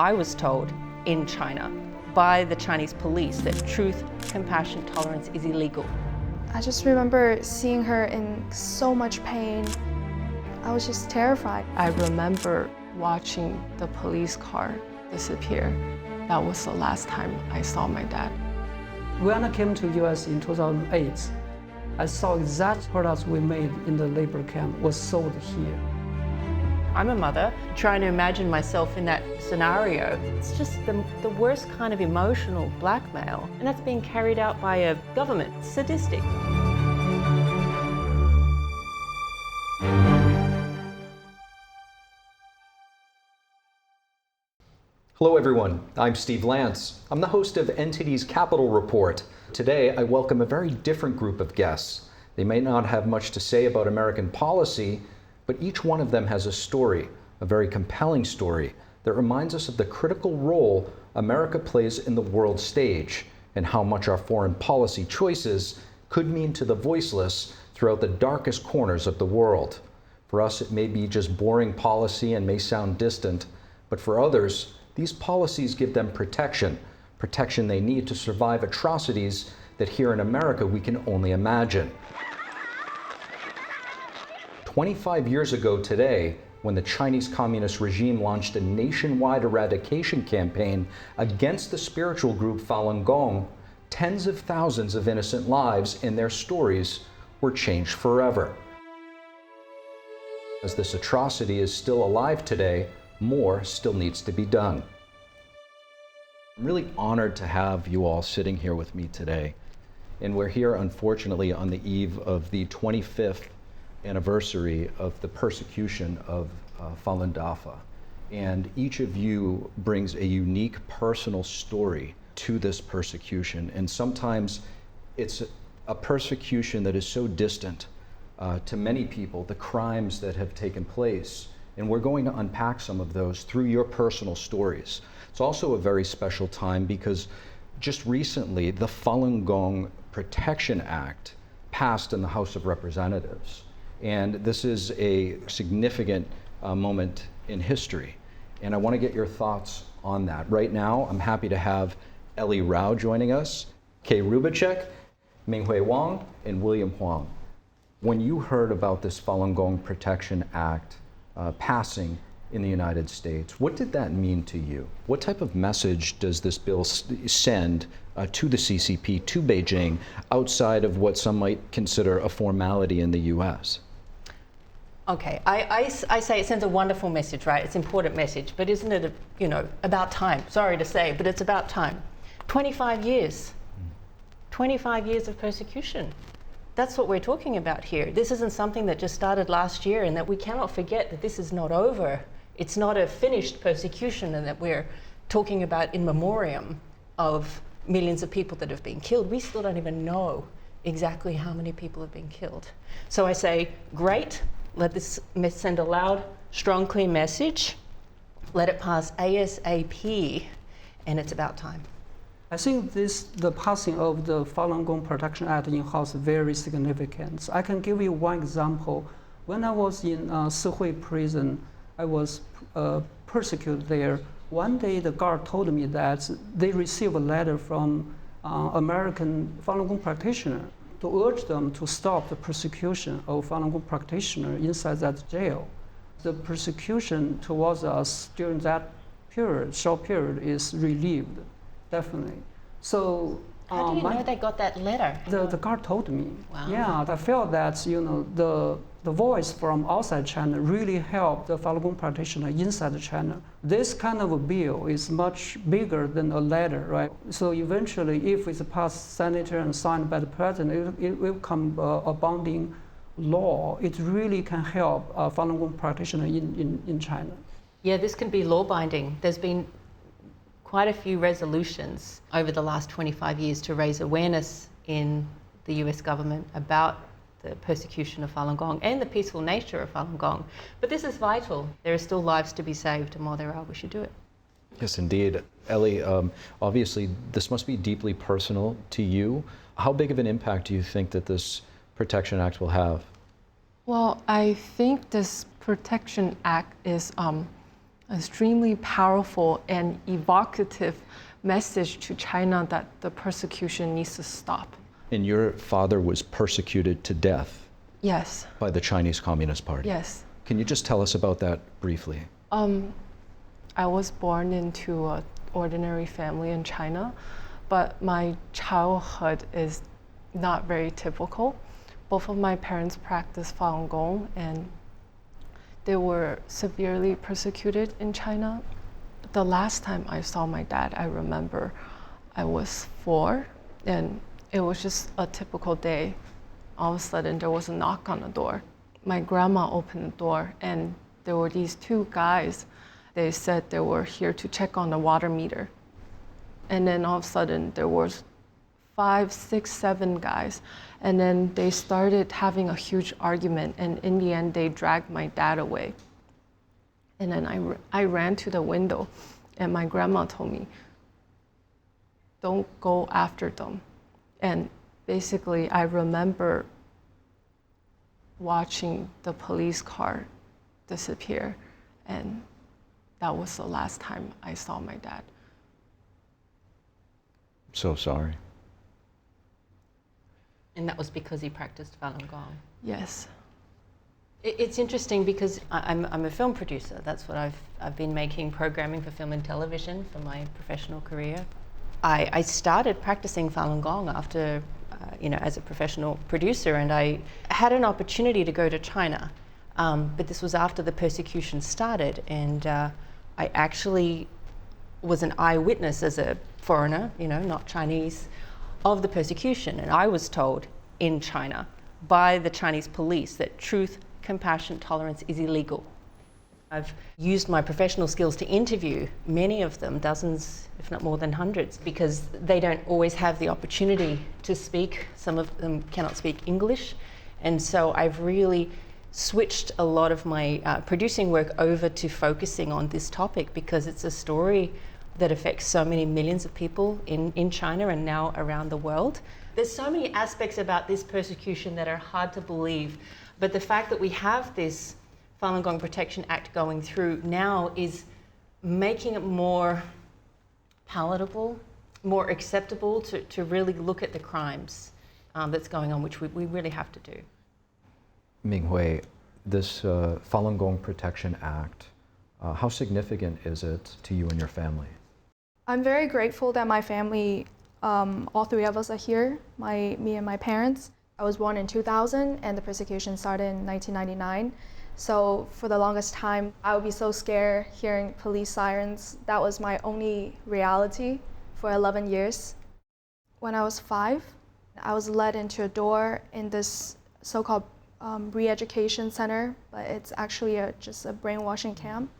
I was told in China by the Chinese police that truth, compassion, tolerance is illegal. I just remember seeing her in so much pain. I was just terrified. I remember watching the police car disappear. That was the last time I saw my dad. When I came to US in 2008, I saw exact products we made in the labor camp was sold here. I'm a mother trying to imagine myself in that scenario. It's just the worst kind of emotional blackmail, and that's being carried out by a government. It's sadistic. Hello everyone, I'm Steve Lance. I'm the host of NTD's Capital Report. Today I welcome a very different group of guests. They may not have much to say about American policy, but each one of them has a story, a very compelling story, that reminds us of the critical role America plays in the world stage and how much our foreign policy choices could mean to the voiceless throughout the darkest corners of the world. For us, it may be just boring policy and may sound distant, but for others, these policies give them protection they need to survive atrocities that here in America we can only imagine. 25 years ago today, when the Chinese Communist regime launched a nationwide eradication campaign against the spiritual group Falun Gong, tens of thousands of innocent lives and their stories were changed forever. As this atrocity is still alive today, more still needs to be done. I'm really honored to have you all sitting here with me today. And we're here, unfortunately, on the eve of the 25th anniversary of the persecution of Falun Dafa. And each of you brings a unique personal story to this persecution. And sometimes it's a persecution that is so distant to many people, the crimes that have taken place. And we're going to unpack some of those through your personal stories. It's also a very special time because just recently, the Falun Gong Protection Act passed in the House of Representatives. And this is a significant moment in history. And I want to get your thoughts on that. Right now, I'm happy to have Ellie Rao joining us, Kay Rubacek, Minghui Wang, and William Huang. When you heard about this Falun Gong Protection Act passing in the United States, what did that mean to you? What type of message does this bill send to the CCP, to Beijing, outside of what some might consider a formality in the US? Okay, I say it sends a wonderful message, right? It's an important message, but isn't it, about time? Sorry to say, but it's about time. 25 years. 25 years of persecution. That's what we're talking about here. This isn't something that just started last year, and that we cannot forget that this is not over. It's not a finished persecution, and that we're talking about in memoriam of millions of people that have been killed. We still don't even know exactly how many people have been killed. So I say, great, let this send a loud, strong, clear message. Let it pass ASAP, and it's about time. I think the passing of the Falun Gong Protection Act in-house is very significant. I can give you one example. When I was in Sihui prison, I was persecuted there. One day the guard told me that they received a letter from American Falun Gong practitioner to urge them to stop the persecution of Falun Gong practitioner inside that jail. The persecution towards us during that period, short period, is relieved. Definitely. So how do you know they got that letter? The guard told me. Wow. Yeah, I felt that the voice from outside China really helped the Falun Gong practitioner inside China. This kind of a bill is much bigger than a letter, right? So eventually, if it's passed Senate and signed by the president, it will become a binding law. It really can help Falun Gong practitioner in China. Yeah, this can be law binding. There's been quite a few resolutions over the last 25 years to raise awareness in the US government about the persecution of Falun Gong and the peaceful nature of Falun Gong. But this is vital. There are still lives to be saved, and while there are, we should do it. Yes, indeed. Ellie, obviously this must be deeply personal to you. How big of an impact do you think that this Protection Act will have? Well, I think this Protection Act is extremely powerful and evocative message to China that the persecution needs to stop. And your father was persecuted to death Yes, by the Chinese Communist Party. yes. Can you just tell us about that briefly? I was born into an ordinary family in China, but my childhood is not very typical. Both of my parents practiced Falun Gong, and they were severely persecuted in China. The last time I saw my dad, I remember I was 4, and it was just a typical day. All of a sudden, there was a knock on the door. My grandma opened the door, and there were these 2 guys. They said they were here to check on the water meter. And then all of a sudden, there was 5, 6, 7 guys. And then they started having a huge argument, and in the end, they dragged my dad away. And then I ran to the window, and my grandma told me, don't go after them. And basically, I remember watching the police car disappear, and that was the last time I saw my dad. So sorry. And that was because he practiced Falun Gong. Yes. It's interesting because I'm a film producer. That's what I've been making programming for film and television for my professional career. I started practicing Falun Gong after, as a professional producer, and I had an opportunity to go to China, but this was after the persecution started, and I actually was an eyewitness as a foreigner, not Chinese, of the persecution. And I was told in China by the Chinese police that truth, compassion, tolerance is illegal. I've used my professional skills to interview many of them, dozens, if not more than hundreds, because they don't always have the opportunity to speak. Some of them cannot speak English. And so I've really switched a lot of my producing work over to focusing on this topic because it's a story that affects so many millions of people in China and now around the world. There's so many aspects about this persecution that are hard to believe, but the fact that we have this Falun Gong Protection Act going through now is making it more palatable, more acceptable to really look at the crimes that's going on, which we really have to do. Minghui, this Falun Gong Protection Act, how significant is it to you and your family? I'm very grateful that my family, all 3 of us are here, me and my parents. I was born in 2000 and the persecution started in 1999. So for the longest time, I would be so scared hearing police sirens. That was my only reality for 11 years. When I was 5, I was led into a door in this so-called re-education center, but it's actually just a brainwashing camp.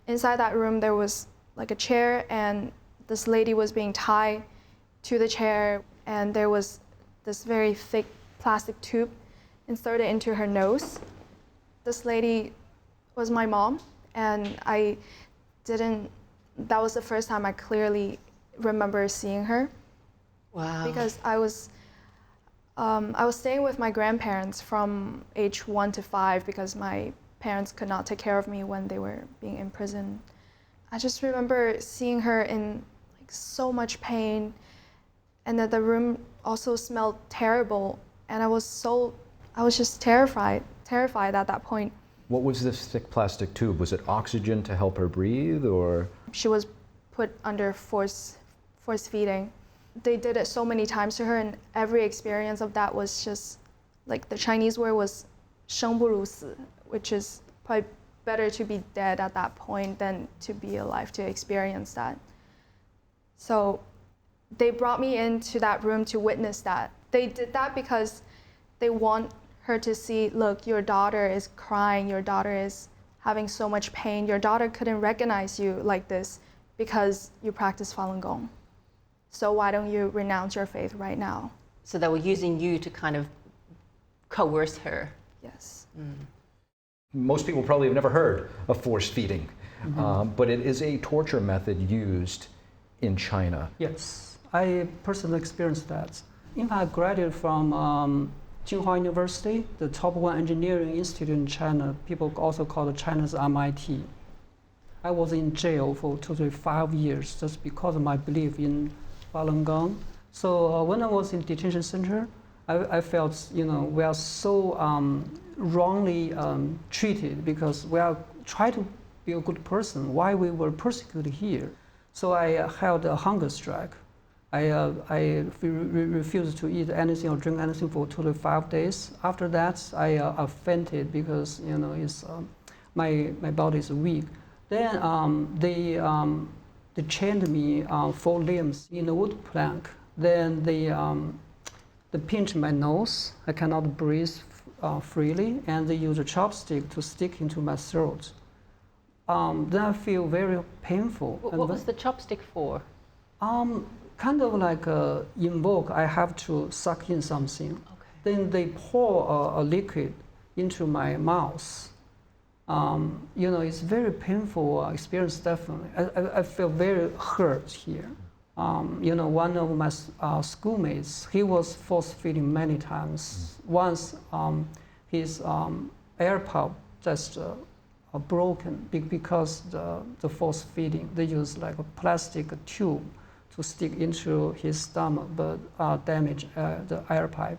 Inside that room, there was like a chair, and this lady was being tied to the chair, and there was this very thick plastic tube inserted into her nose. This lady was my mom, and that was the first time I clearly remember seeing her. Wow. Because I was staying with my grandparents from age 1 to 5 because my parents could not take care of me when they were being in prison. I just remember seeing her in so much pain, and that the room also smelled terrible, and I was just terrified at that point. What was this thick plastic tube? Was it oxygen to help her breathe, or? She was put under force feeding. They did it so many times to her, and every experience of that was just like the Chinese word was 生不如死, which is probably better to be dead at that point than to be alive to experience that. So they brought me into that room to witness that. They did that because they want her to see, look, your daughter is crying, your daughter is having so much pain, your daughter couldn't recognize you like this because you practice Falun Gong. So why don't you renounce your faith right now? So they were using you to kind of coerce her. Yes. Most people probably have never heard of force feeding, but it is a torture method used in China. Yes, I personally experienced that. In fact, I graduated from Tsinghua University, the top 1 engineering institute in China. People also call it China's MIT. I was in jail for totally 5 years just because of my belief in Falun Gong. So when I was in detention center, I felt, we are so wrongly treated because we are trying to be a good person. Why we were persecuted here? So I held a hunger strike. I refused to eat anything or drink anything for totally 5 days. After that, I fainted because it's my body is weak. Then they chained me 4 limbs in a wood plank. Then they pinched my nose. I cannot breathe freely, and they used a chopstick to stick into my throat. Then I feel very painful. What was the chopstick for? Kind of like invoke, I have to suck in something. Okay. Then they pour a liquid into my mouth. It's very painful experience, definitely. I feel very hurt here. One of my schoolmates, he was force feeding many times. Once his AirPod just broken because the force feeding. They use like a plastic tube to stick into his stomach, but damage the air pipe.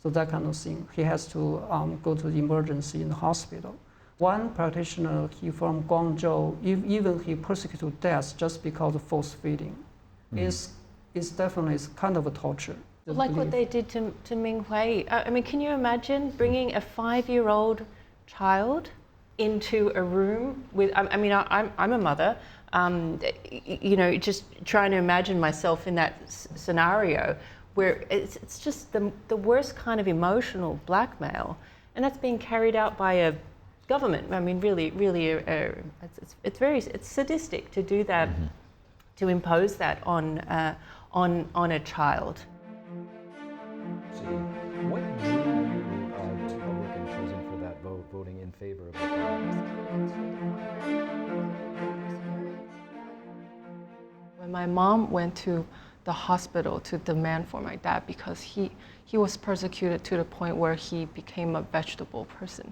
So that kind of thing. He has to go to the emergency in the hospital. One practitioner, he from Guangzhou, even he persecuted to death just because of force feeding. It's definitely kind of a torture. Like what they did to Ming Hui. I mean, can you imagine bringing a 5-year-old child into a room with? I'm a mother. Just trying to imagine myself in that scenario where it's just the worst kind of emotional blackmail, and that's being carried out by a government. I mean, really, it's sadistic to do that, to impose that on a child. See, what drew you to work in prison for that vote, voting in favor of it? When my mom went to the hospital to demand for my dad because he was persecuted to the point where he became a vegetable person.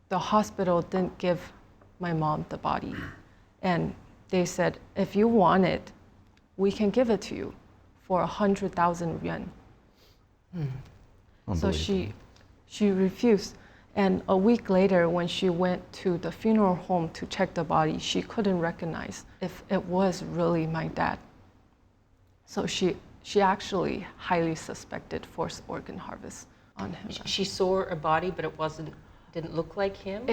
The hospital didn't give my mom the body. And they said, if you want it, we can give it to you for 100,000 yuan. So she refused. And a week later, when she went to the funeral home to check the body, she couldn't recognize if it was really my dad. So she actually highly suspected forced organ harvest on him. She saw a body, but didn't look like him?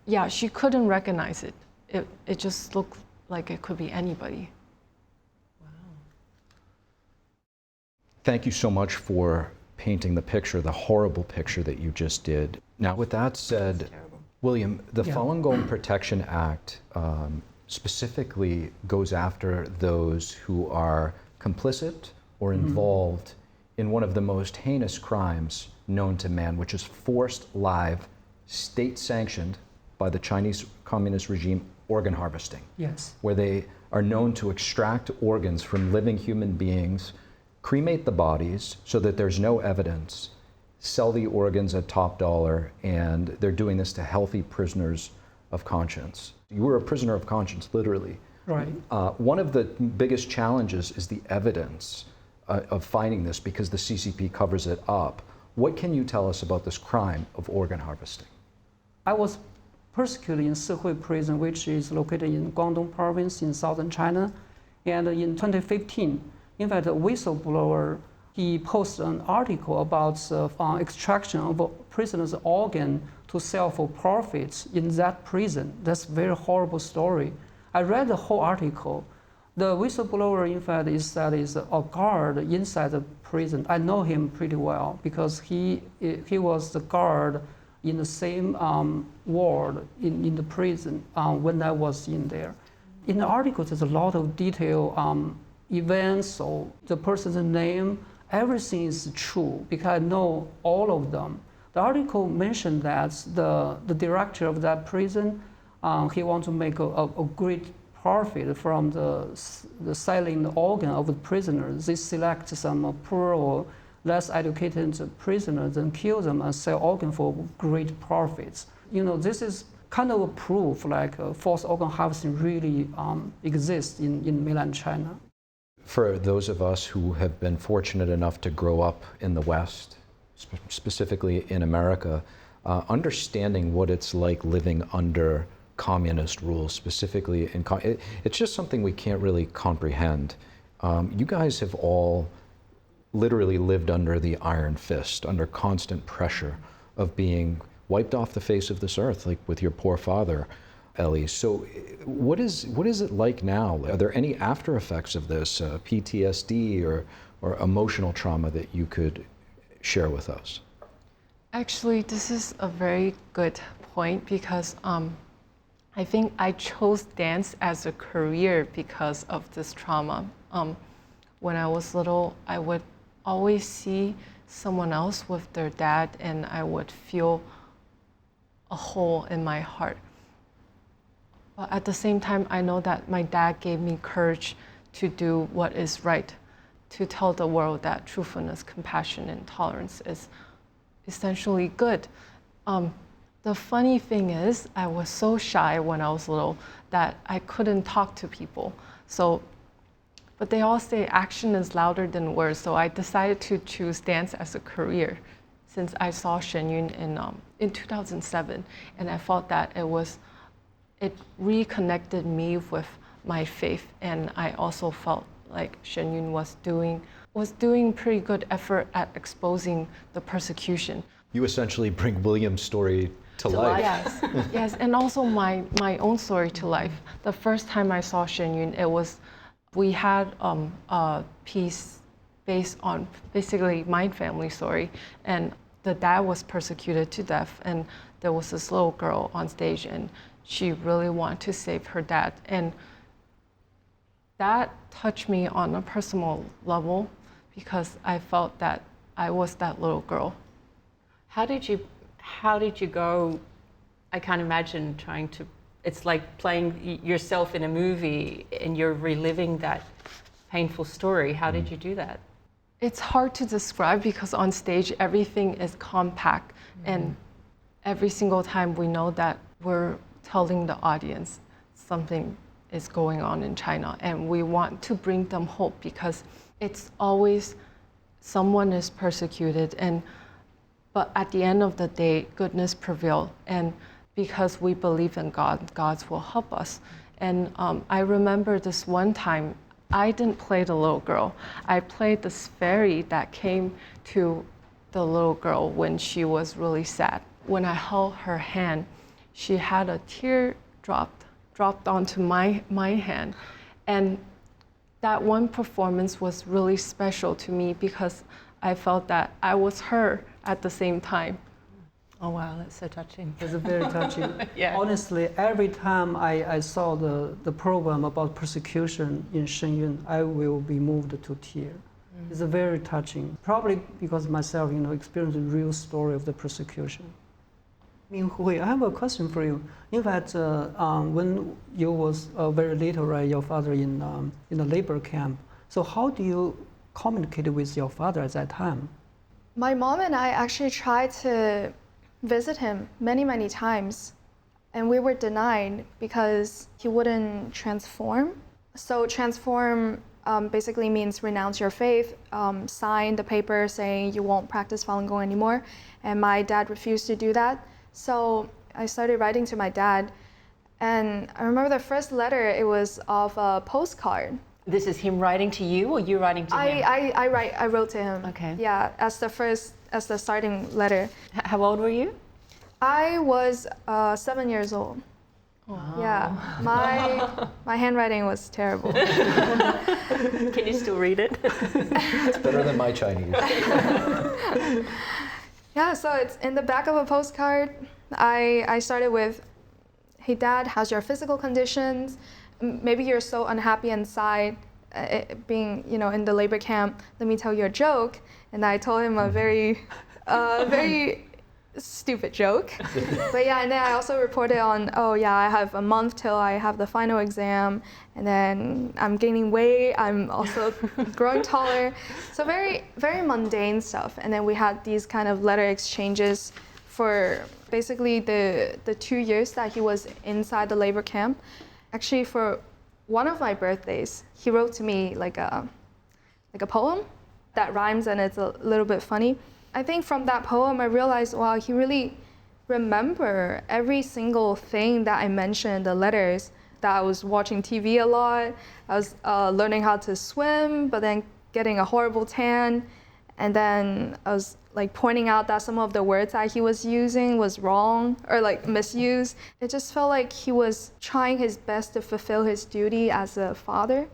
Yeah, she couldn't recognize it. It just looked like it could be anybody. Wow. Thank you so much for painting the picture, the horrible picture that you just did. Now, with that said, William, the Falun Gong Protection Act specifically goes after those who are complicit or involved in one of the most heinous crimes known to man, which is forced live, state-sanctioned by the Chinese Communist regime organ harvesting. Yes. Where they are known to extract organs from living human beings, cremate the bodies so that there's no evidence, sell the organs at top dollar, and they're doing this to healthy prisoners of conscience. You were a prisoner of conscience, literally. Right. One of the biggest challenges is the evidence of finding this because the CCP covers it up. What can you tell us about this crime of organ harvesting? I was persecuted in Sihui prison, which is located in Guangdong province in southern China. And in 2015, in fact, a whistleblower, he posted an article about extraction of a prisoner's organ to sell for profits in that prison. That's a very horrible story. I read the whole article. The whistleblower, in fact, is a guard inside the prison. I know him pretty well because he was the guard in the same ward in the prison when I was in there. In the article, there's a lot of detail events or the person's name. Everything is true because I know all of them. The article mentioned that the director of that prison, he wants to make a great profit from the selling the organ of the prisoners. They select some poor or less educated prisoners and kill them and sell organ for great profits. This is kind of a proof like forced organ harvesting really exists in mainland China. For those of us who have been fortunate enough to grow up in the West, specifically in America, understanding what it's like living under communist rules, specifically it's just something we can't really comprehend. You guys have all literally lived under the iron fist, under constant pressure of being wiped off the face of this earth, like with your poor father, Ellie. So what is it like now? Are there any after effects of this, PTSD or emotional trauma that you could share with us? Actually, this is a very good point because I think I chose dance as a career because of this trauma. When I was little, I would always see someone else with their dad and I would feel a hole in my heart. But at the same time, I know that my dad gave me courage to do what is right, to tell the world that truthfulness, compassion, and tolerance is essentially good. The funny thing is, I was so shy when I was little that I couldn't talk to people. But they all say action is louder than words, so I decided to choose dance as a career since I saw Shen Yun in 2007, and I felt that it reconnected me with my faith, and I also felt like Shen Yun was doing pretty good effort at exposing the persecution. You essentially bring William's story to life. Yes, yes, and also my own story to life. The first time I saw Shen Yun, we had a piece based on basically my family story, and the dad was persecuted to death, and there was this little girl on stage, and she really wanted to save her dad, and that touched me on a personal level because I felt that I was that little girl. How did you go? I can't imagine trying to, it's like playing yourself in a movie and you're reliving that painful story. How did you do that? It's hard to describe because on stage everything is compact, and every single time we know that we're telling the audience something is going on in China, and we want to bring them hope because it's always someone is persecuted, but at the end of the day, goodness prevails, and because we believe in God, God will help us. And I remember this one time, I didn't play the little girl. I played this fairy that came to the little girl when she was really sad. When I held her hand, she had a tear dropped onto my hand. And that one performance was really special to me because I felt that I was her at the same time. Oh wow, that's so touching. It's very touching. Yeah. Honestly, every time I saw the program about persecution in Shenyun, I will be moved to tears. It's very touching. Probably because myself, experienced the real story of the persecution. Minghui, I have a question for you. In fact, when you was very little, right, your father in the labor camp. So how do you communicate with your father at that time? My mom and I actually tried to visit him many, many times, and we were denied because he wouldn't transform. So transform basically means renounce your faith, sign the paper saying you won't practice Falun Gong anymore, and my dad refused to do that. So I started writing to my dad, and I remember the first letter, it was of a postcard. This is him writing to you, or you writing to him? I wrote to him. Okay. Yeah, as the starting letter. How old were you? I was 7 years old. Oh. Yeah, my handwriting was terrible. Can you still read it? It's better than my Chinese. Yeah, so it's in the back of a postcard. I started with, "Hey Dad, how's your physical conditions? Maybe you're so unhappy inside, being in the labor camp. Let me tell you a joke." And I told him a very stupid joke. But yeah, and then I also reported on, oh yeah, I have a month till I have the final exam, and then I'm gaining weight, I'm also growing taller. So very, very mundane stuff. And then we had these kind of letter exchanges for Basically, the 2 years that he was inside the labor camp, actually for one of my birthdays, he wrote to me like a poem that rhymes and it's a little bit funny. I think from that poem, I realized, wow, he really remember every single thing that I mentioned in the letters, that I was watching TV a lot, I was learning how to swim, but then getting a horrible tan, and then I was like pointing out that some of the words that he was using was wrong or like misused. It just felt like he was trying his best to fulfill his duty as a father,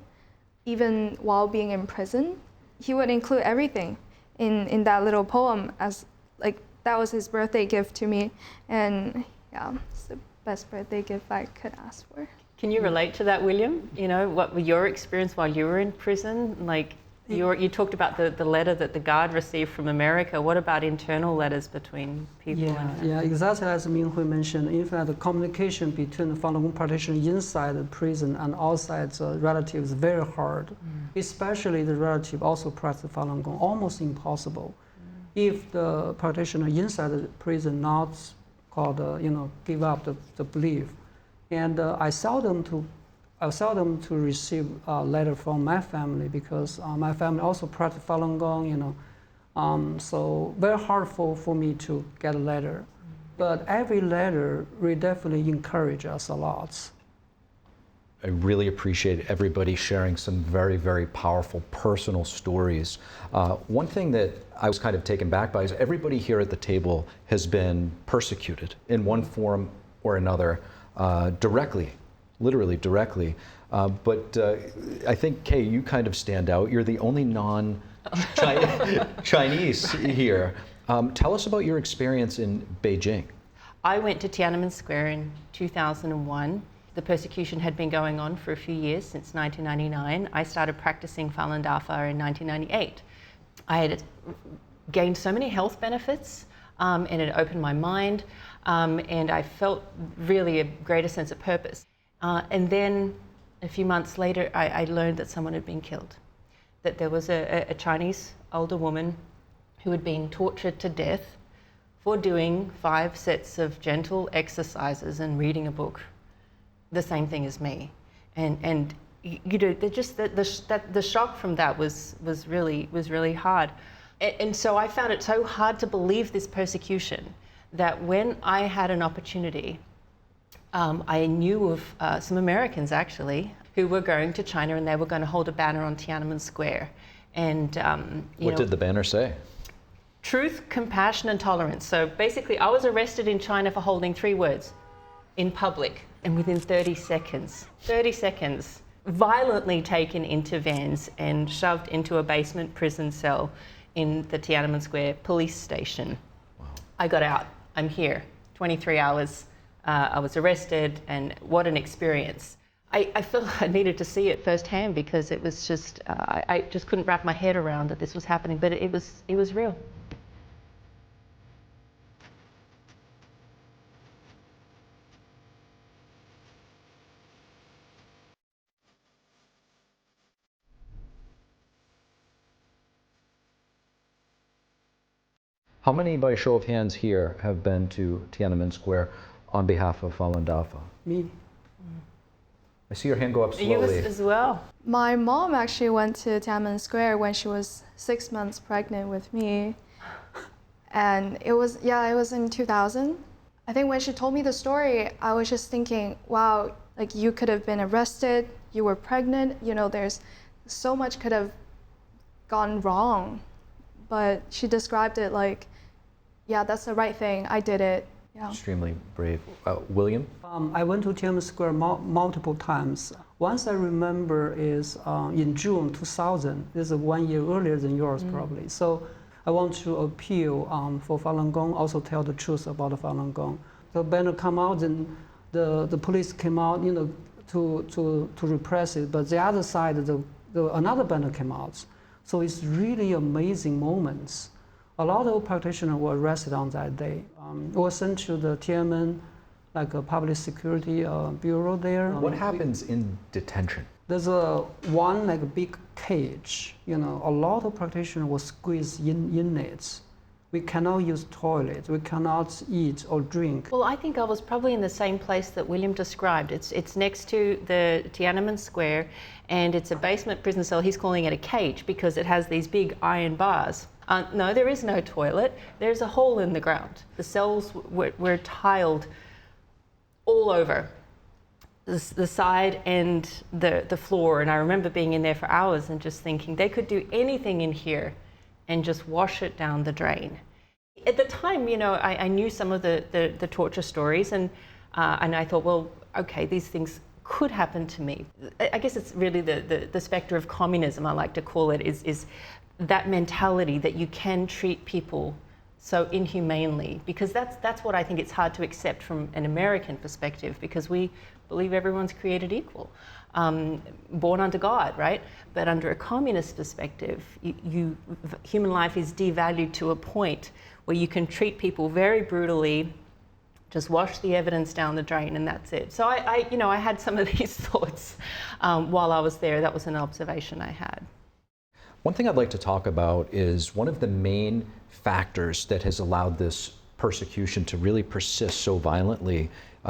even while being in prison. He would include everything in that little poem as like that was his birthday gift to me, and yeah, it's the best birthday gift I could ask for. Can you relate to that, William? You know, what were your experience while you were in prison? Like, you talked about the letter that the guard received from America. What about internal letters between people? Yeah, exactly as Minghui mentioned. In fact, the communication between the Falun Gong practitioners inside the prison and outside the relatives is very hard. Especially the relative also practice Falun Gong, almost impossible. If the practitioner inside the prison not called, give up the belief. And I seldom to receive a letter from my family because my family also practice Falun Gong, so very hard for me to get a letter. But every letter will definitely encourage us a lot. I really appreciate everybody sharing some very, very powerful personal stories. One thing that I was kind of taken back by is everybody here at the table has been persecuted in one form or another, directly, literally directly. But I think, Kay, you kind of stand out. You're the only non-Chinese here. Tell us about your experience in Beijing. I went to Tiananmen Square in 2001. The persecution had been going on for a few years, since 1999. I started practicing Falun Dafa in 1998. I had gained so many health benefits, and it opened my mind, and I felt really a greater sense of purpose. And then a few months later, I learned that someone had been killed, that there was a Chinese older woman who had been tortured to death for doing 5 sets of gentle exercises and reading a book, the same thing as me. And you know, just the shock from that was really hard. And so I found it so hard to believe this persecution that when I had an opportunity, I knew of some Americans actually who were going to China, and they were going to hold a banner on Tiananmen Square. And what did the banner say? Truth, compassion, and tolerance. So basically, I was arrested in China for holding 3 words in public, and within 30 seconds, violently taken into vans and shoved into a basement prison cell in the Tiananmen Square police station. Wow. I got out. I'm here. 23 hours. I was arrested, and what an experience. I felt I needed to see it firsthand because it was just, I just couldn't wrap my head around that this was happening, but it was real. How many, by show of hands here, have been to Tiananmen Square on behalf of Falun Dafa? Me. I see your hand go up slowly. You as well. My mom actually went to Tiananmen Square when she was 6 months pregnant with me. And it was in 2000. I think when she told me the story, I was just thinking, wow, like you could have been arrested, you were pregnant, there's so much could have gone wrong. But she described it like, yeah, that's the right thing, I did it. Yeah. Extremely brave. William? I went to Tiananmen Square multiple times. Once I remember is in June 2000. This is 1 year earlier than yours probably. So I want to appeal for Falun Gong, also tell the truth about the Falun Gong. The banner come out and the police came out, to repress it. But the other side, another banner came out. So it's really amazing moments. A lot of practitioners were arrested on that day. Were sent to the Tiananmen, like a public security bureau there. What happens in detention? There's one like a big cage. A lot of practitioners were squeezed in it, we cannot use toilets, we cannot eat or drink. Well, I think I was probably in the same place that William described. It's next to the Tiananmen Square, and it's a basement prison cell. He's calling it a cage because it has these big iron bars. No, there is no toilet. There's a hole in the ground. The cells were tiled all over the side and the floor. And I remember being in there for hours and just thinking they could do anything in here and just wash it down the drain. At the time, you know, I knew some of the torture stories, and I thought, well, okay, these things could happen to me. I guess it's really the specter of communism, I like to call it, is that mentality that you can treat people so inhumanely, because that's what I think it's hard to accept from an American perspective, because we believe everyone's created equal, born under God, right? But under a communist perspective, human life is devalued to a point where you can treat people very brutally, just wash the evidence down the drain, and that's it. So I had some of these thoughts while I was there. That was an observation I had. One thing I'd like to talk about is one of the main factors that has allowed this persecution to really persist so violently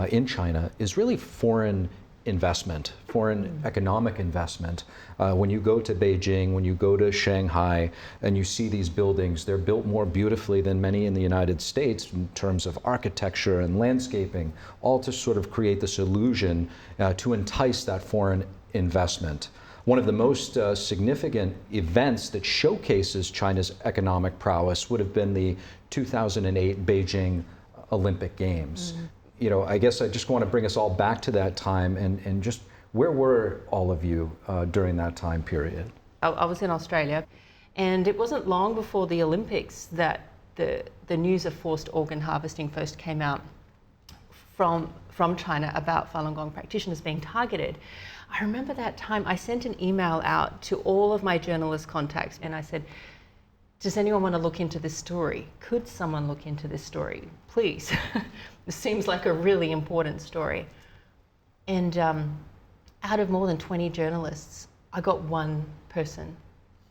in China is really foreign investment, foreign economic investment. When you go to Beijing, when you go to Shanghai, and you see these buildings, they're built more beautifully than many in the United States in terms of architecture and landscaping, all to sort of create this illusion to entice that foreign investment. One of the most significant events that showcases China's economic prowess would have been the 2008 Beijing Olympic Games. You know, I guess I just want to bring us all back to that time and just where were all of you during that time period? I was in Australia, and it wasn't long before the Olympics that the news of forced organ harvesting first came out from China about Falun Gong practitioners being targeted. I remember that time I sent an email out to all of my journalist contacts, and I said, does anyone want to look into this story? Could someone look into this story? Please. This seems like a really important story. And out of more than 20 journalists, I got one person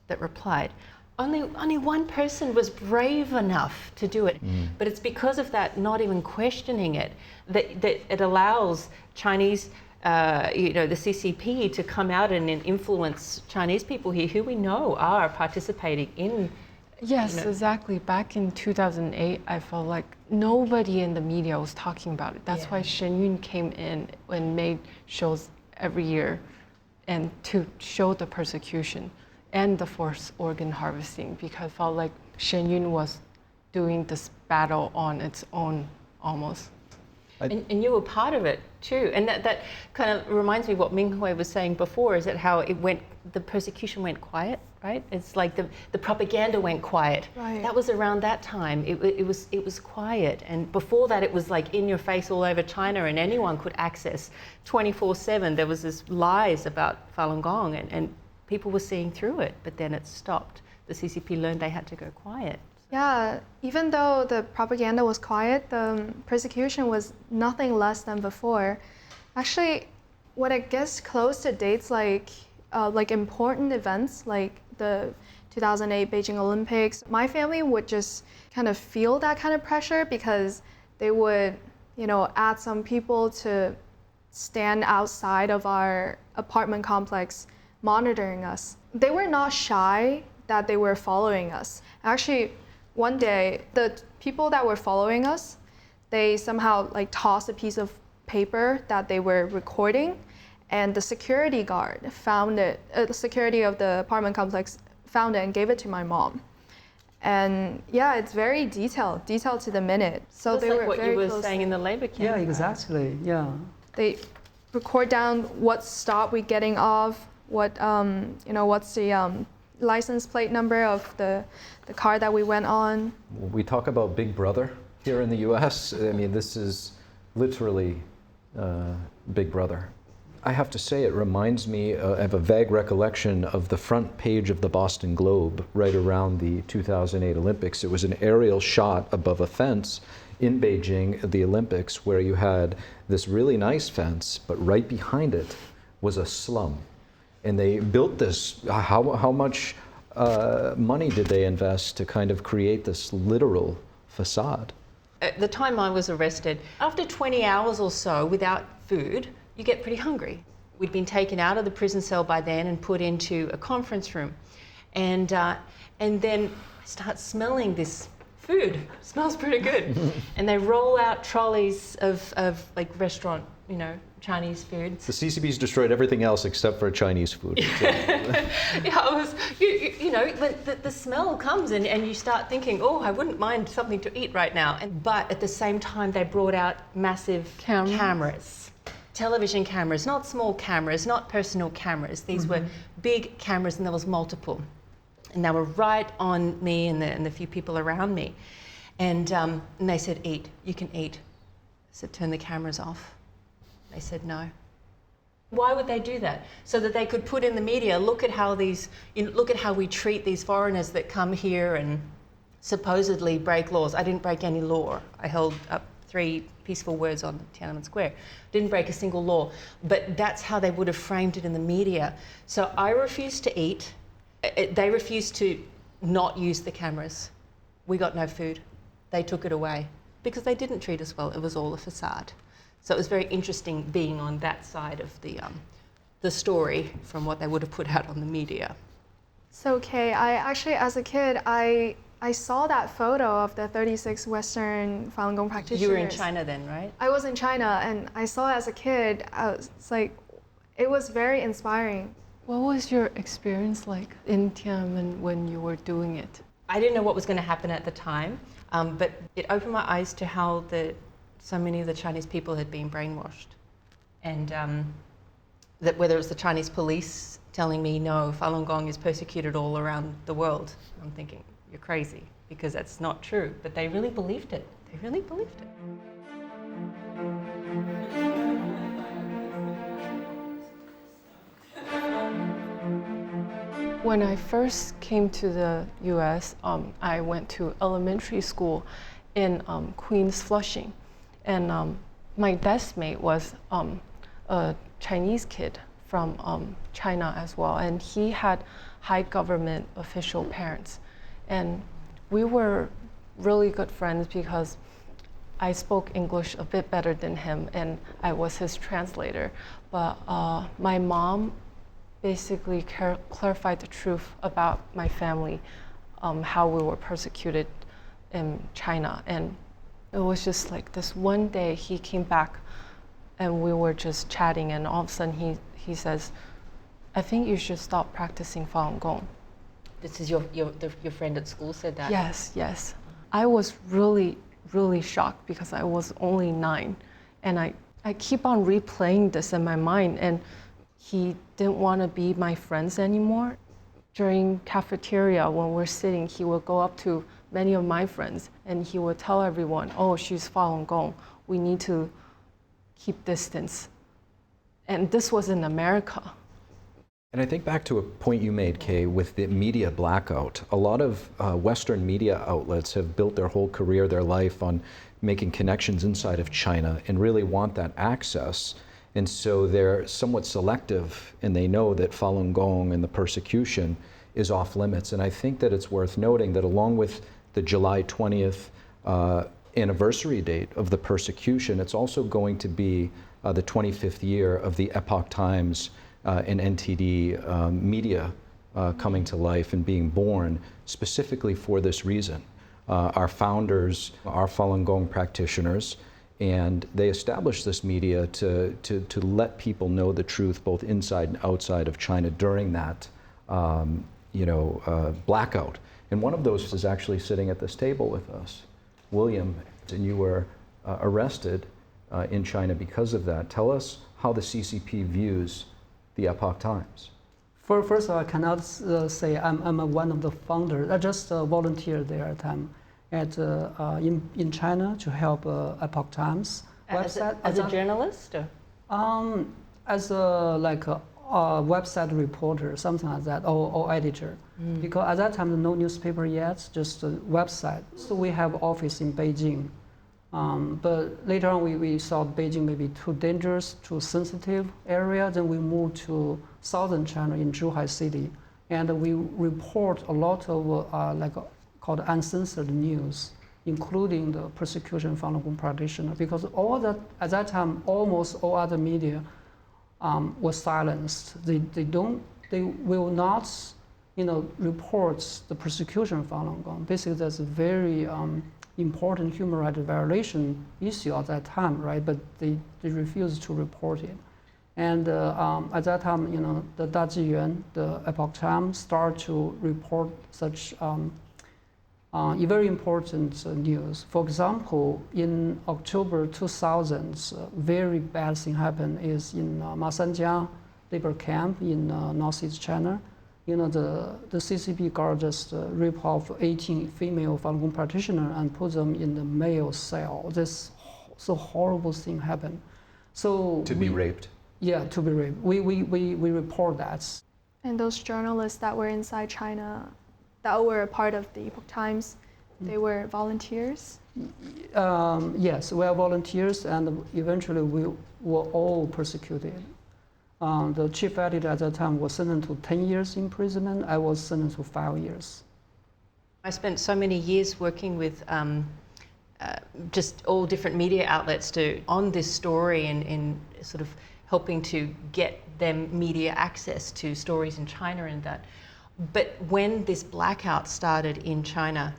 that replied. Only one person was brave enough to do it. But it's because of that, not even questioning it, that it allows Chinese, the CCP to come out and influence Chinese people here who we know are participating in. Yes, exactly. Back in 2008, I felt like nobody in the media was talking about it. That's why Shen Yun came in and made shows every year and to show the persecution and the forced organ harvesting, because I felt like Shen Yun was doing this battle on its own almost. And you were part of it too. And that kind of reminds me what Ming Hui was saying before, is that how the persecution went quiet, right? It's like the propaganda went quiet. Right. That was around that time. It was quiet. And before that, it was like in your face all over China, and anyone could access 24/7. There was this lies about Falun Gong, and people were seeing through it, but then it stopped. The CCP learned they had to go quiet. Yeah, even though the propaganda was quiet, the persecution was nothing less than before. Actually, when it gets close to dates like important events like the 2008 Beijing Olympics, my family would just kind of feel that kind of pressure, because they would, add some people to stand outside of our apartment complex monitoring us. They were not shy that they were following us. Actually, one day, the people that were following us, they somehow tossed a piece of paper that they were recording, and the security guard found it, the security of the apartment complex found it and gave it to my mom. And yeah, it's very detailed to the minute. So that's they like were what very you were close. saying in the labor camp. Yeah, exactly. Yeah. They record down what stop we're getting off, what's the license plate number of the car that we went on. We talk about Big Brother here in the US. I mean, this is literally Big Brother. I have to say, it reminds me of a vague recollection of the front page of the Boston Globe right around the 2008 Olympics. It was an aerial shot above a fence in Beijing at the Olympics, where you had this really nice fence, but right behind it was a slum. And they built this, how much money did they invest to kind of create this literal facade? At the time I was arrested, after 20 hours or so without food, you get pretty hungry. We'd been taken out of the prison cell by then and put into a conference room. And then I start smelling this food. It smells pretty good. And they roll out trolleys of like restaurant, you know, Chinese food. The CCP's destroyed everything else except for Chinese food. Yeah, I was, you know, the smell comes and you start thinking, oh, I wouldn't mind something to eat right now. But at the same time, they brought out massive cameras. Television cameras, not small cameras, not personal cameras. These were big cameras, and there was multiple. And they were right on me and the few people around me. And they said, eat, you can eat. I said, turn the cameras off. They said no. Why would they do that? So that they could put in the media, look at how we treat these foreigners that come here and supposedly break laws. I didn't break any law. I held up 3 peaceful words on Tiananmen Square. Didn't break a single law. But that's how they would have framed it in the media. So I refused to eat. They refused to not use the cameras. We got no food. They took it away because they didn't treat us well. It was all a facade. So it was very interesting being on that side of the story from what they would have put out on the media. So, Kay, I actually, as a kid, I saw that photo of the 36 Western Falun Gong practitioners. You were in China then, right? I was in China, and I saw it as a kid. It was very inspiring. What was your experience like in Tiananmen when you were doing it? I didn't know what was going to happen at the time, but it opened my eyes to how so many of the Chinese people had been brainwashed. And that whether it's the Chinese police telling me, no, Falun Gong is persecuted all around the world, I'm thinking, you're crazy, because that's not true. But they really believed it. They really believed it. When I first came to the US, I went to elementary school in Queens, Flushing. And my deskmate was a Chinese kid from China as well. And he had high government official parents. And we were really good friends because I spoke English a bit better than him and I was his translator. But my mom basically clarified the truth about my family, how we were persecuted in China. And it was just like this one day he came back and we were just chatting, and all of a sudden he says, I think you should stop practicing Falun Gong. This is your friend at school said that? Yes. I was really, really shocked because I was only 9. And I keep on replaying this in my mind, and he didn't want to be my friends anymore. During cafeteria, when we're sitting, he would go up to many of my friends and he would tell everyone, oh, she's Falun Gong. We need to keep distance. And this was in America. And I think back to a point you made, Kay, with the media blackout. A lot of Western media outlets have built their whole career, their life on making connections inside of China and really want that access. And so they're somewhat selective, and they know that Falun Gong and the persecution is off limits. And I think that it's worth noting that along with the July 20th anniversary date of the persecution, it's also going to be the 25th year of the Epoch Times and NTD media coming to life and being born specifically for this reason. Our founders are Falun Gong practitioners, and they established this media to let people know the truth both inside and outside of China during that blackout. And one of those is actually sitting at this table with us, William, and you were arrested in China because of that. Tell us how the CCP views the Epoch Times. First of all, I cannot say I'm one of the founders. I just volunteered there at time in China to help Epoch Times website. As a journalist? Or? As a website reporter, something like that, or editor. Because at that time, no newspaper yet, just a website. So we have office in Beijing. But later on, we saw Beijing maybe too dangerous, too sensitive area. Then we moved to southern China in Zhuhai City. and we report a lot of called uncensored news, including the persecution of Falun Gong practitioners, because all that at that time almost all other media was silenced. They will not, report the persecution of Falun Gong. Basically, that's a very important human rights violation issue at that time, right? But they refused to report it. And at that time, the Dajiyuan, the Epoch time, start to report such very important news. For example, in October 2000, very bad thing happened is in Masanjia labor camp in northeast China. The CCP guard just ripped off 18 female Falun Gong practitioners and put them in the male cell. This so horrible thing happened. So to be raped. Yeah, to be raped. We report that. And those journalists that were inside China, that were a part of the Epoch Times, they were volunteers? Yes, we are volunteers, and eventually we were all persecuted. The chief editor at that time was sentenced to 10 years imprisonment. I was sentenced to 5 years. I spent so many years working with just all different media outlets on this story and sort of helping to get them media access to stories in China and that. But when this blackout started in China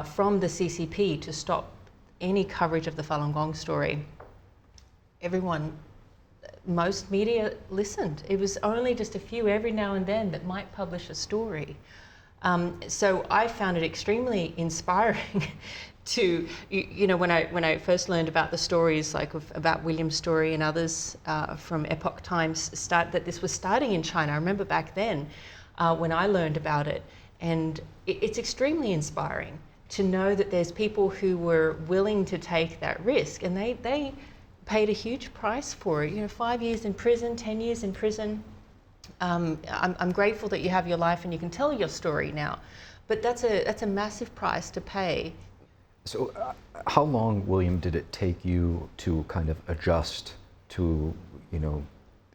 from the CCP to stop any coverage of the Falun Gong story, most media listened. It was only just a few every now and then that might publish a story. So I found it extremely inspiring to, when I first learned about the stories about William's story and others from Epoch Times, that this was starting in China. I remember back then when I learned about it, and it's extremely inspiring to know that there's people who were willing to take that risk, and they paid a huge price for it. 5 years in prison, 10 years in prison. I'm grateful that you have your life and you can tell your story now, but that's a massive price to pay. So how long, William, did it take you to kind of adjust to,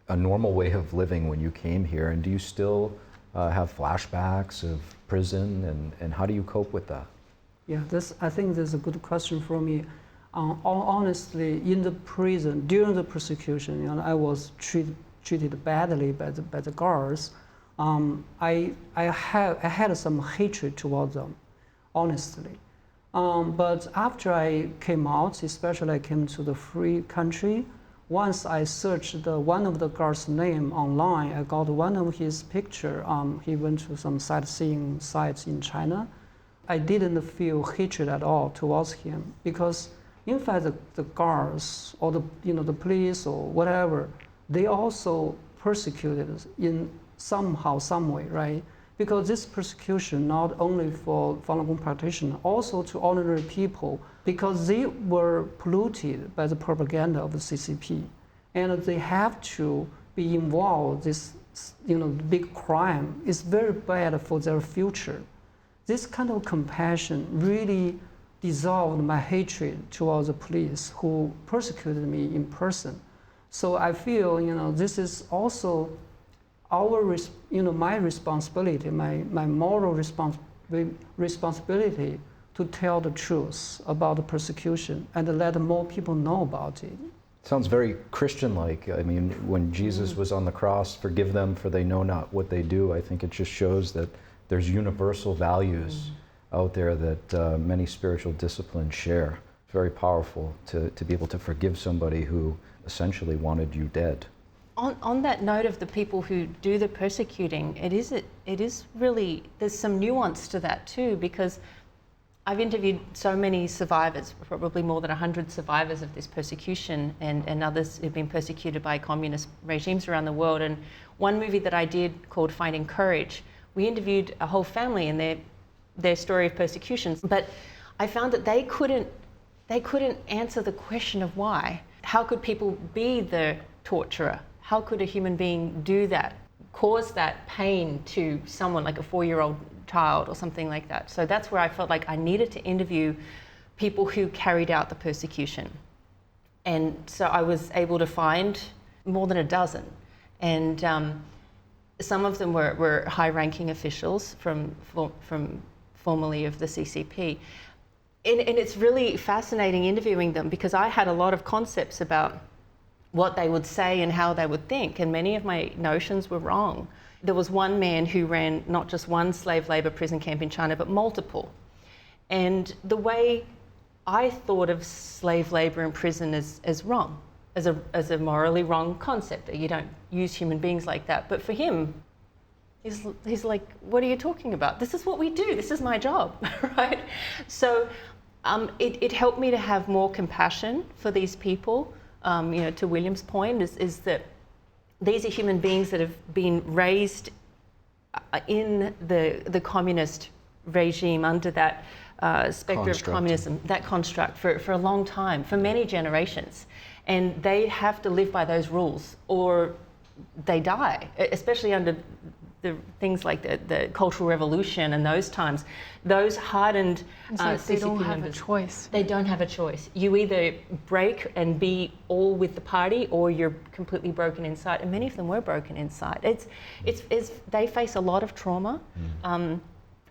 a normal way of living when you came here? And do you still have flashbacks of prison, and how do you cope with that? Yeah, I think that's a good question for me. Honestly, in the prison, during the persecution, I was treated badly by the guards. I had some hatred towards them, honestly. But after I came out, especially I came to the free country, once I searched one of the guards' name online, I got one of his picture. He went to some sightseeing sites in China. I didn't feel hatred at all towards him, because in fact the guards or the police or whatever, they also persecuted us in somehow, some way, right? Because this persecution not only for Falun Gong practitioners, also to ordinary people, because they were polluted by the propaganda of the CCP, and they have to be involved. This, big crime is very bad for their future. This kind of compassion really dissolved my hatred towards the police who persecuted me in person. So I feel, this is also my responsibility, my moral responsibility to tell the truth about the persecution and let more people know about it. Sounds very Christian-like. I mean, when Jesus was on the cross, forgive them for they know not what they do, I think it just shows that there's universal values out there that many spiritual disciplines share. It's very powerful to be able to forgive somebody who essentially wanted you dead. On that note of the people who do the persecuting, it is really, there's some nuance to that too, because I've interviewed so many survivors, probably more than 100 survivors of this persecution, and others who've been persecuted by communist regimes around the world. And one movie that I did called Finding Courage, we interviewed a whole family and their story of persecutions, but I found that they couldn't answer the question of why. How could people be the torturer? How could a human being do that, cause that pain to someone like a 4-year-old child or something like that? So that's where I felt like I needed to interview people who carried out the persecution. And so I was able to find more than a dozen. And Some of them were high-ranking officials from formerly of the CCP. And it's really fascinating interviewing them, because I had a lot of concepts about what they would say and how they would think, and many of my notions were wrong. There was one man who ran not just one slave labor prison camp in China, but multiple. And the way I thought of slave labor in prison as wrong, as a morally wrong concept, that you don't use human beings like that. But for him, he's like, what are you talking about? This is what we do. This is my job, right? So it helped me to have more compassion for these people. To William's point, is that these are human beings that have been raised in the communist regime, under that spectre of communism, that construct, for a long time, for many generations. And they have to live by those rules or they die, especially under the things like the Cultural Revolution and those times. Those hardened they don't CCP have members, a choice. They don't have a choice. You either break and be all with the party, or you're completely broken inside. And many of them were broken inside. They face a lot of trauma,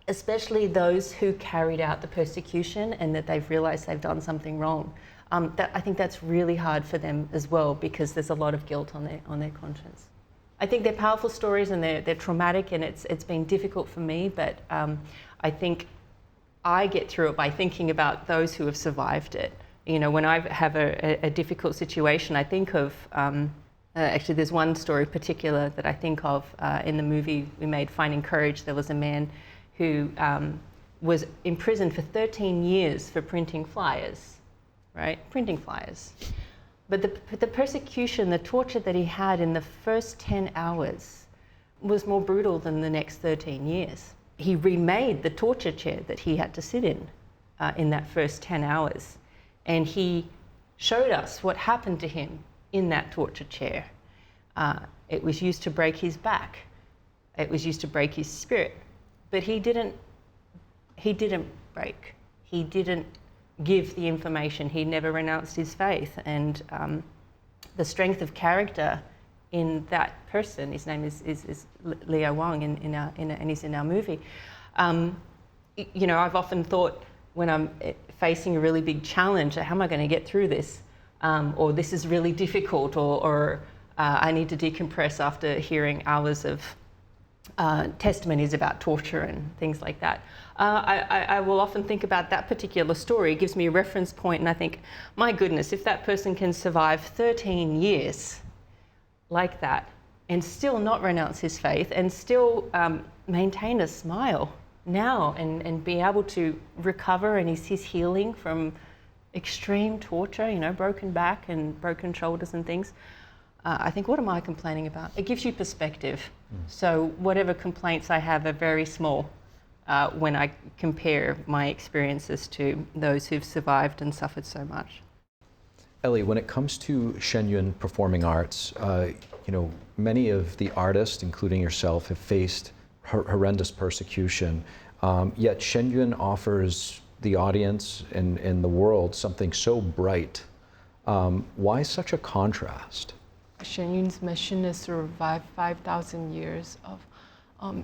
especially those who carried out the persecution and that they've realised they've done something wrong. I think that's really hard for them as well, because there's a lot of guilt on their conscience. I think they're powerful stories, and they're traumatic, and it's been difficult for me, but I think I get through it by thinking about those who have survived it. When I have a difficult situation, I think of, actually there's one story in particular that I think of in the movie we made, Finding Courage. There was a man who was imprisoned for 13 years for printing flyers, right? Printing flyers. But the persecution, the torture that he had in the first 10 hours was more brutal than the next 13 years. He remade the torture chair that he had to sit in that first 10 hours. And he showed us what happened to him in that torture chair. It was used to break his back. It was used to break his spirit. But he didn't break. He didn't give the information. He never renounced his faith. And the strength of character in that person, his name is Leo Wang, and he's in our movie. I've often thought, when I'm facing a really big challenge, how am I going to get through this? Or this is really difficult, or I need to decompress after hearing hours of testimonies about torture and things like that. I will often think about that particular story. It gives me a reference point, and I think, my goodness, if that person can survive 13 years like that and still not renounce his faith, and still maintain a smile now, and be able to recover, and he's healing from extreme torture, broken back and broken shoulders and things. I think, what am I complaining about? It gives you perspective. So whatever complaints I have are very small when I compare my experiences to those who've survived and suffered so much. Ellie, when it comes to Shenyun performing arts, many of the artists, including yourself, have faced horrendous persecution. Yet Shenyun offers the audience and the world something so bright. Why such a contrast? Shenyun's mission is to revive 5,000 years of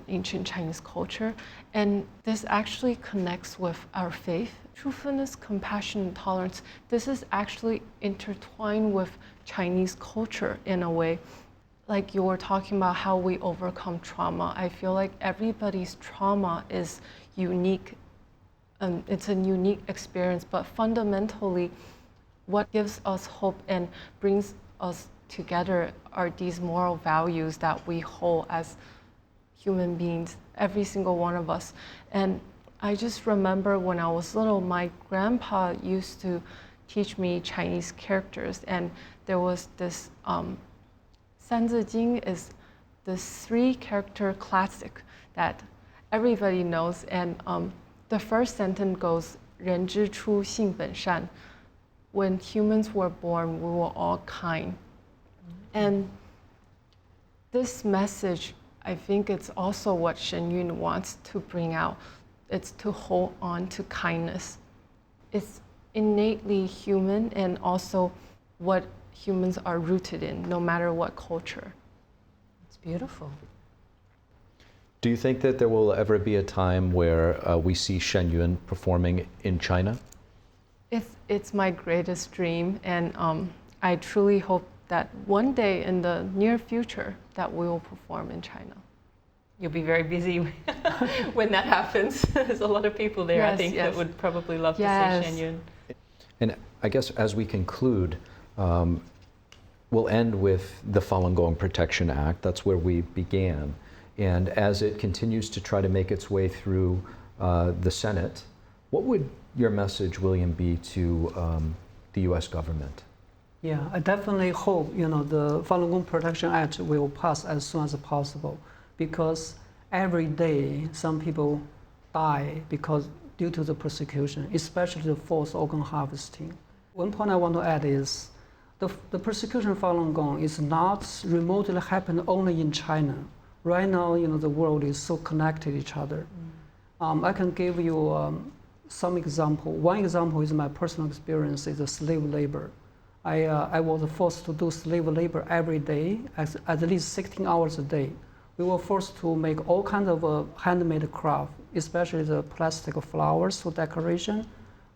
ancient Chinese culture, and this actually connects with our faith. Truthfulness, compassion, and tolerance, this is actually intertwined with Chinese culture in a way. Like you were talking about how we overcome trauma, I feel like everybody's trauma is unique. It's a unique experience, but fundamentally, what gives us hope and brings us together are these moral values that we hold as human beings, every single one of us. And I just remember when I was little, my grandpa used to teach me Chinese characters, and there was this San Zi Jing is this 3-character classic that everybody knows, and the first sentence goes, 人之初性本善. When humans were born, we were all kind. And this message, I think it's also what Shenyun wants to bring out. It's to hold on to kindness. It's innately human, and also what humans are rooted in, no matter what culture. It's beautiful. Do you think that there will ever be a time where we see Shen Yun performing in China? It's my greatest dream, and I truly hope that one day in the near future that we will perform in China. You'll be very busy when that happens. There's a lot of people there, I think, that would probably love to see Shen Yun. And I guess as we conclude, we'll end with the Falun Gong Protection Act. That's where we began. And as it continues to try to make its way through the Senate, what would your message, William, be to the U.S. government? Yeah, I definitely hope the Falun Gong Protection Act will pass as soon as possible, because every day some people die due to the persecution, especially the forced organ harvesting. One point I want to add is the persecution of Falun Gong is not remotely happening only in China. Right now, the world is so connected to each other. I can give you some example. One example is my personal experience is the slave labor. I was forced to do slave labor every day, at least 16 hours a day. We were forced to make all kinds of handmade craft, especially the plastic flowers for decoration,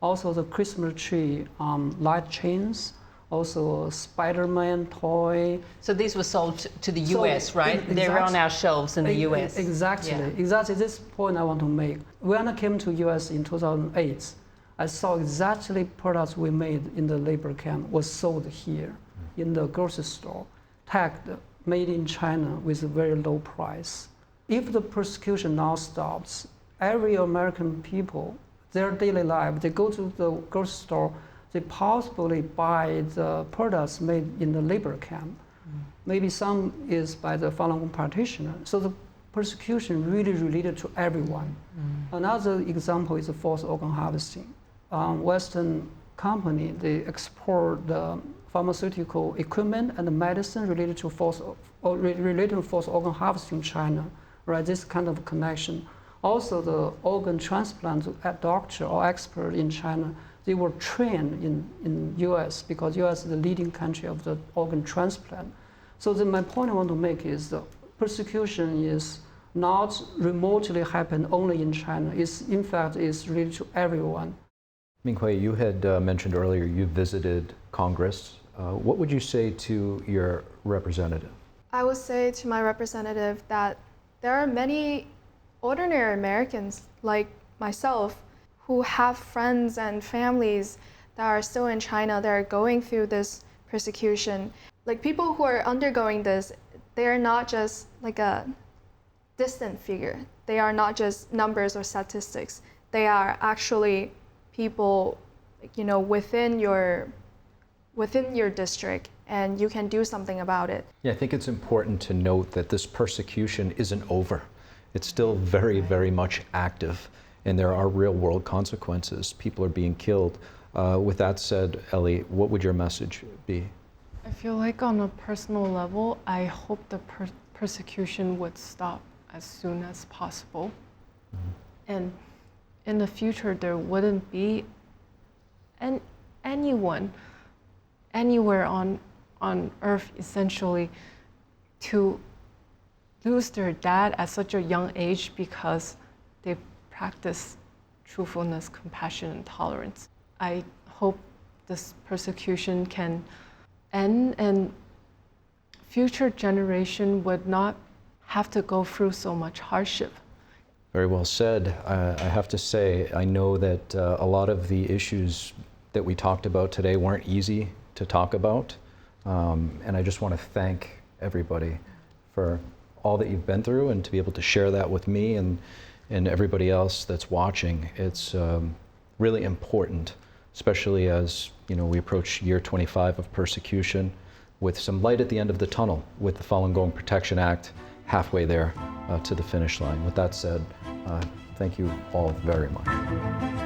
also the Christmas tree light chains, also a Spider-Man toy. So these were sold to the US, right? They're on our shelves in the US. Exactly. Yeah. Exactly this point I want to make. When I came to US in 2008, I saw exactly products we made in the labor camp was sold here in the grocery store, tagged made in China with a very low price. If the persecution now stops, every American people, their daily life, they go to the grocery store, they possibly buy the products made in the labor camp. Maybe some is by the Falun Gong practitioner. So the persecution really related to everyone. Another example is the forced organ harvesting. Western company, they export the pharmaceutical equipment and the medicine related to forced organ harvesting in China, right? This kind of connection. Also, the organ transplant doctor or expert in China, they were trained in U.S. because U.S. is the leading country of the organ transplant. So my point I want to make is the persecution is not remotely happen only in China. It's in fact is related to everyone. Minghui, you had mentioned earlier you visited Congress. What would you say to your representative? I would say to my representative that there are many ordinary Americans like myself who have friends and families that are still in China that are going through this persecution. Like people who are undergoing this, they are not just like a distant figure. They are not just numbers or statistics. They are actually people, within your district, and you can do something about it. Yeah, I think it's important to note that this persecution isn't over. It's still very, very much active, and there are real-world consequences. People are being killed. With that said, Ellie, what would your message be? I feel like on a personal level, I hope the persecution would stop as soon as possible. And in the future, there wouldn't be anyone anywhere on Earth, essentially, to lose their dad at such a young age because they practice truthfulness, compassion, and tolerance. I hope this persecution can end and future generation would not have to go through so much hardship. Very well said. I have to say, I know that a lot of the issues that we talked about today weren't easy to talk about. And I just want to thank everybody for all that you've been through and to be able to share that with me and everybody else that's watching. It's really important, especially as we approach year 25 of persecution with some light at the end of the tunnel with the Falun Gong Protection Act halfway there to the finish line. With that said, thank you all very much.